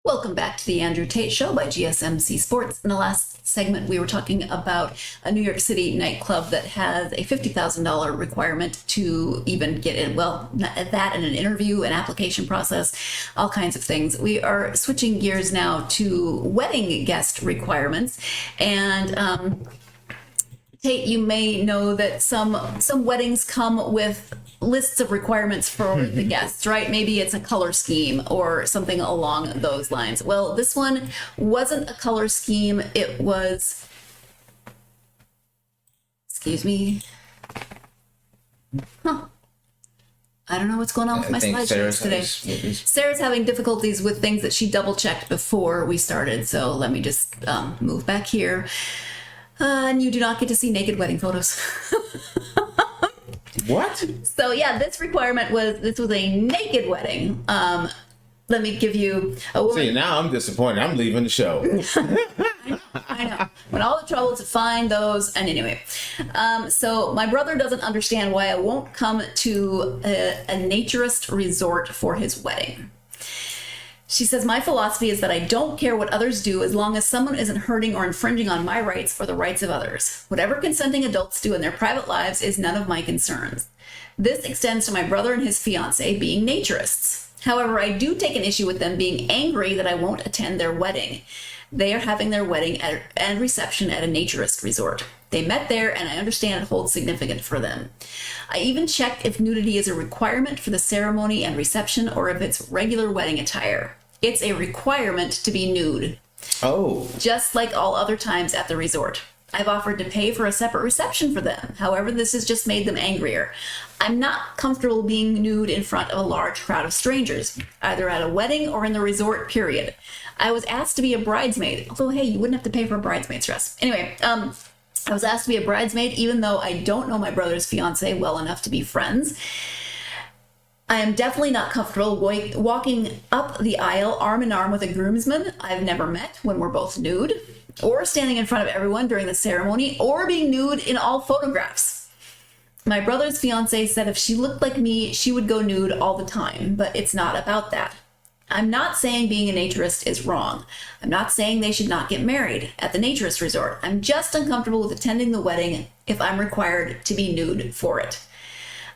Welcome back to the Andrew Tate Show by GSMC Sports. In the last segment, we were talking about a New York City nightclub that has a $50,000 requirement to even get in. Well, that and an interview, an application process, all kinds of things. We are switching gears now to wedding guest requirements. And Tate, you may know that some weddings come with lists of requirements for the guests, right? Maybe it's a color scheme or something along those lines. Well, this one wasn't a color scheme. It was, excuse me. I don't know what's going on with my slideshows today. Sarah's having difficulties with things that she double checked before we started. So let me just move back here. And you do not get to see naked wedding photos. What? So yeah, this was a naked wedding. Let me give you a woman. See, now I'm disappointed. I'm leaving the show. I know. When all the trouble to find those. And anyway, so my brother doesn't understand why I won't come to a naturist resort for his wedding. She says, my philosophy is that I don't care what others do as long as someone isn't hurting or infringing on my rights or the rights of others. Whatever consenting adults do in their private lives is none of my concerns. This extends to my brother and his fiancée being naturists. However, I do take an issue with them being angry that I won't attend their wedding. They are having their wedding and reception at a naturist resort. They met there, and I understand it holds significance for them. I even checked if nudity is a requirement for the ceremony and reception or if it's regular wedding attire. It's a requirement to be nude. Oh. Just like all other times at the resort. I've offered to pay for a separate reception for them. However, this has just made them angrier. I'm not comfortable being nude in front of a large crowd of strangers, either at a wedding or in the resort, period. I was asked to be a bridesmaid, although, hey, you wouldn't have to pay for a bridesmaid's dress. Anyway, I was asked to be a bridesmaid, even though I don't know my brother's fiancé well enough to be friends. I am definitely not comfortable walking up the aisle arm in arm with a groomsman I've never met when we're both nude, or standing in front of everyone during the ceremony, or being nude in all photographs. My brother's fiancé said if she looked like me, she would go nude all the time, but it's not about that. I'm not saying being a naturist is wrong. I'm not saying they should not get married at the naturist resort. I'm just uncomfortable with attending the wedding if I'm required to be nude for it.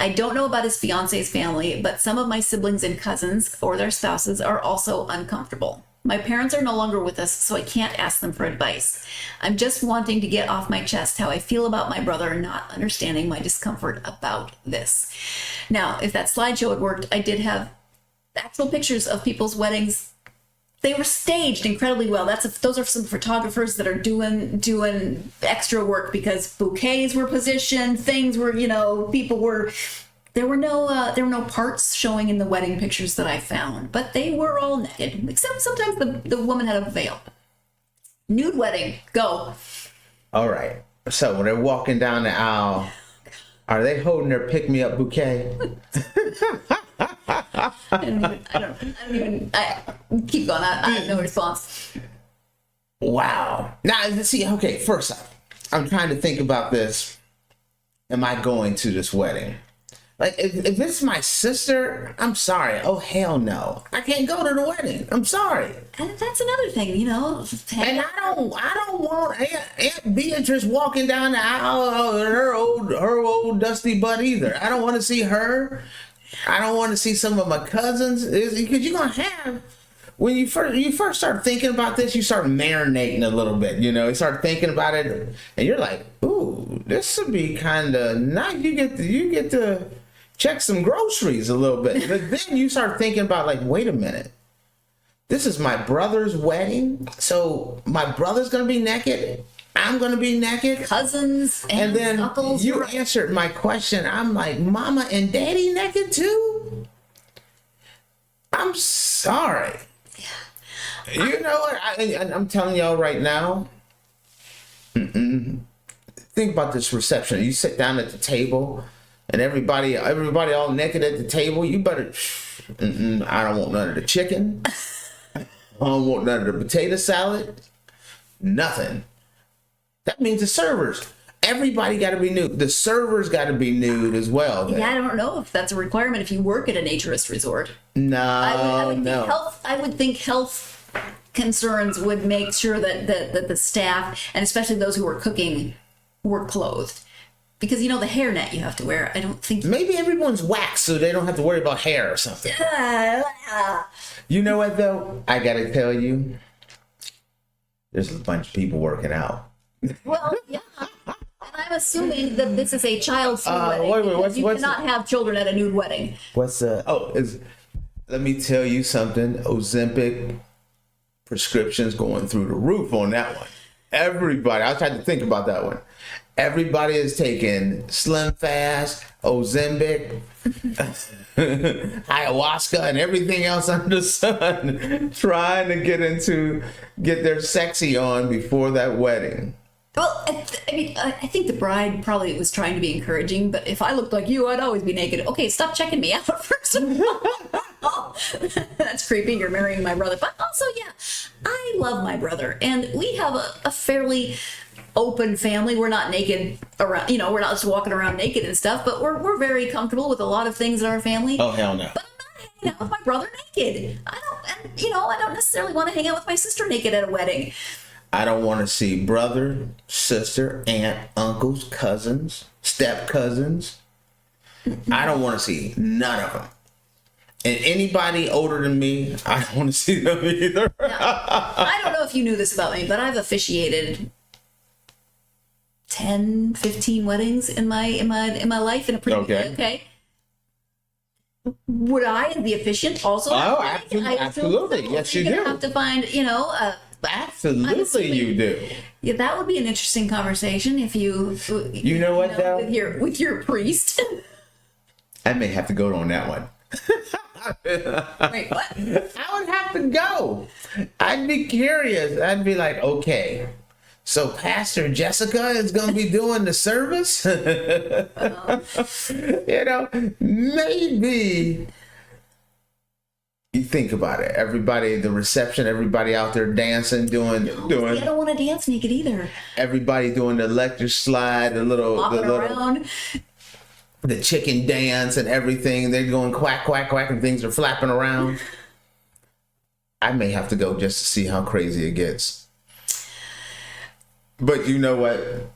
I don't know about his fiance's family, but some of my siblings and cousins or their spouses are also uncomfortable. My parents are no longer with us, so I can't ask them for advice. I'm just wanting to get off my chest how I feel about my brother not understanding my discomfort about this. Now, if that slideshow had worked, I did have actual pictures of people's weddings. They were staged incredibly well. Those are some photographers that are doing extra work because bouquets were positioned, things were, people were. There were no parts showing in the wedding pictures that I found, but they were all naked, except sometimes the woman had a veil. Nude wedding, go. All right. So when they're walking down the aisle, are they holding their pick-me-up bouquet? I keep going. I have no response. Wow. Now, see, okay, first off, I'm trying to think about this. Am I going to this wedding? Like, if it's my sister, I'm sorry. Oh, hell no. I can't go to the wedding. I'm sorry. And that's another thing, And I don't want Aunt Beatrice walking down the aisle with her old dusty butt either. I don't want to see her. I don't want to see some of my cousins. Because you're going to have, when you first start thinking about this, you start marinating a little bit, You start thinking about it, and you're like, ooh, this would be kind of nice. You get to check some groceries a little bit. But then you start thinking about, like, wait a minute. This is my brother's wedding, so my brother's going to be naked. I'm going to be naked. Cousins and then uncles. You answered my question. I'm like, mama and daddy naked too? I'm sorry. Yeah. You know what? I'm telling y'all right now. Think about this reception. You sit down at the table and everybody all naked at the table. You better, I don't want none of the chicken. I don't want none of the potato salad. Nothing. That means the servers. Everybody got to be nude. The servers got to be nude as well. Yeah, I don't know if that's a requirement if you work at a naturist resort. No, I would think health concerns would make sure that the staff, and especially those who were cooking, were clothed. Because, the hairnet you have to wear, I don't think... Maybe everyone's waxed so they don't have to worry about hair or something. You know what, though? I gotta tell you, there's a bunch of people working out. Well, yeah. And I'm assuming that this is a child-free wedding. Wait, you cannot have children at a nude wedding. Let me tell you something. Ozempic prescriptions going through the roof on that one. Everybody, I tried to think about that one. Everybody is taking Slim Fast, Ozempic, ayahuasca, and everything else under the sun, trying to get their sexy on before that wedding. Well, I think the bride probably was trying to be encouraging, but if I looked like you, I'd always be naked. Okay, stop checking me out first of all. That's creepy. You're marrying my brother. But also, yeah, I love my brother, and we have a fairly open family. We're not naked around, we're not just walking around naked and stuff, but we're very comfortable with a lot of things in our family. Oh, hell no. But I'm not hanging out with my brother naked. I don't necessarily want to hang out with my sister naked at a wedding. I don't want to see brother, sister, aunt, uncles, cousins, step cousins. I don't want to see none of them. And anybody older than me, I don't want to see them either. Now, I don't know if you knew this about me, but I've officiated 10, 15 weddings in my life in a previous. Okay. Would I, as the officiant, also? Absolutely. Yes, you do. You're gonna have to find, Absolutely, you do. Yeah, that would be an interesting conversation if you. You know what, though? With your priest. I may have to go on that one. Wait, what? I would have to go. I'd be curious. I'd be like, okay, so Pastor Jessica is going to be doing the service? Maybe. You think about it. Everybody, the reception, everybody out there dancing, doing. I don't want to dance naked either. Everybody doing the electric slide, around. The chicken dance and everything. They're going quack, quack, quack, and things are flapping around. I may have to go just to see how crazy it gets. But you know what?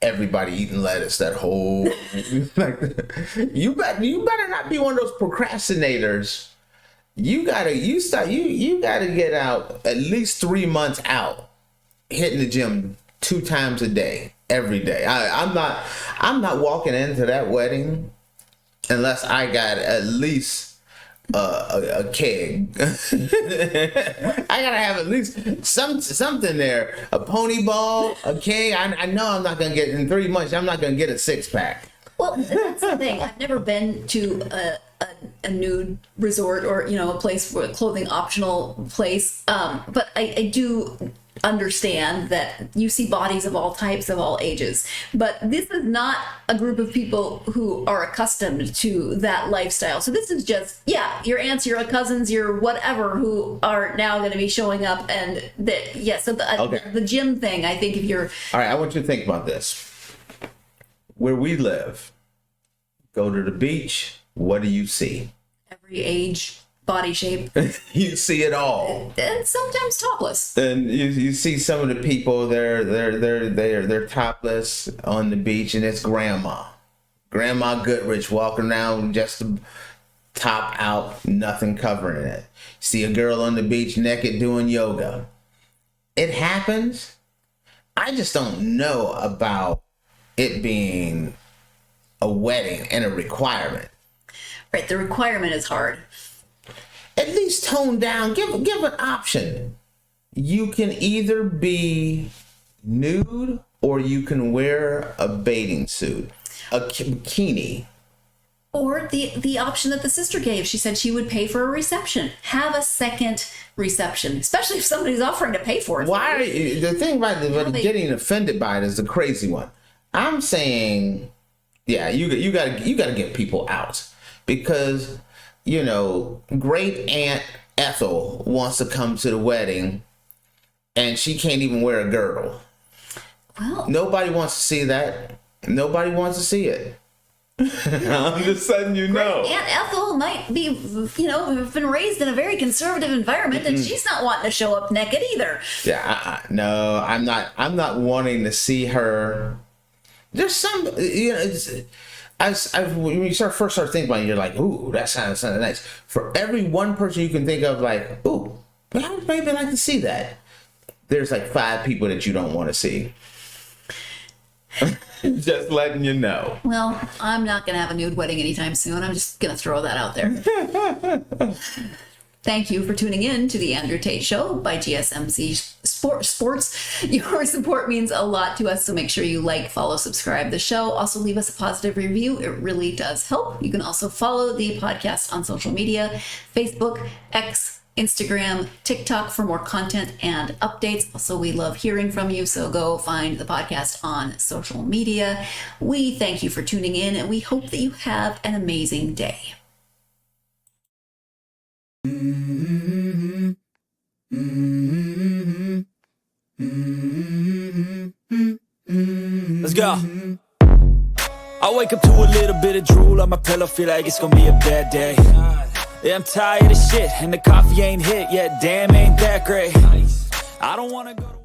Everybody eating lettuce, that whole you better not be one of those procrastinators. You gotta get out at least 3 months out, hitting the gym 2 times a day, every day. I'm not walking into that wedding unless I got at least a keg. I gotta have at least something there, a pony ball, a keg. I know I'm not gonna get in 3 months. I'm not gonna get a 6-pack. Well, that's the thing. I've never been to a nude resort or a place for a clothing optional place, but I do understand that you see bodies of all types, of all ages, but this is not a group of people who are accustomed to that lifestyle. So this is just your aunts, your cousins, your whatever, who are now going to be showing up. And the gym thing, I think, if you're all right, I want you to think about this. Where we live, go to the beach, what do you see? Every age, body shape. You see it all. And sometimes topless. And you see some of the people, they're topless on the beach, and it's Grandma Goodrich walking around just the top out, nothing covering it. See a girl on the beach naked doing yoga. It happens. I just don't know about it being a wedding and a requirement. Right, the requirement is hard. At least tone down. Give an option. You can either be nude or you can wear a bathing suit, a bikini. Or the option that the sister gave. She said she would pay for a reception. Have a second reception, especially if somebody's offering to pay for it. Why? The thing about getting offended by it is the crazy one. I'm saying, you got to get people out, because great Aunt Ethel wants to come to the wedding and she can't even wear a girdle. Well, nobody wants to see that. Nobody wants to see it. I'm just letting you know. Aunt Ethel might be, have been raised in a very conservative environment, and she's not wanting to show up naked either. Yeah, no, I'm not. I'm not wanting to see her. There's some, when you first start thinking about it, you're like, ooh, that sounds nice. For every one person you can think of, like, ooh, I would maybe like to see that. There's like 5 people that you don't want to see. Just letting you know. Well, I'm not going to have a nude wedding anytime soon. I'm just going to throw that out there. Thank you for tuning in to the Andrew Tate Show by GSMC Sports. Your support means a lot to us, so make sure you like, follow, subscribe the show. Also, leave us a positive review. It really does help. You can also follow the podcast on social media, Facebook, X, Instagram, TikTok for more content and updates. Also, we love hearing from you, so go find the podcast on social media. We thank you for tuning in, and we hope that you have an amazing day. Let's go. I wake up to a little bit of drool on my pillow, feel like it's gonna be a bad day. Yeah, I'm tired of shit, and the coffee ain't hit yet, damn, ain't that great. I don't wanna go to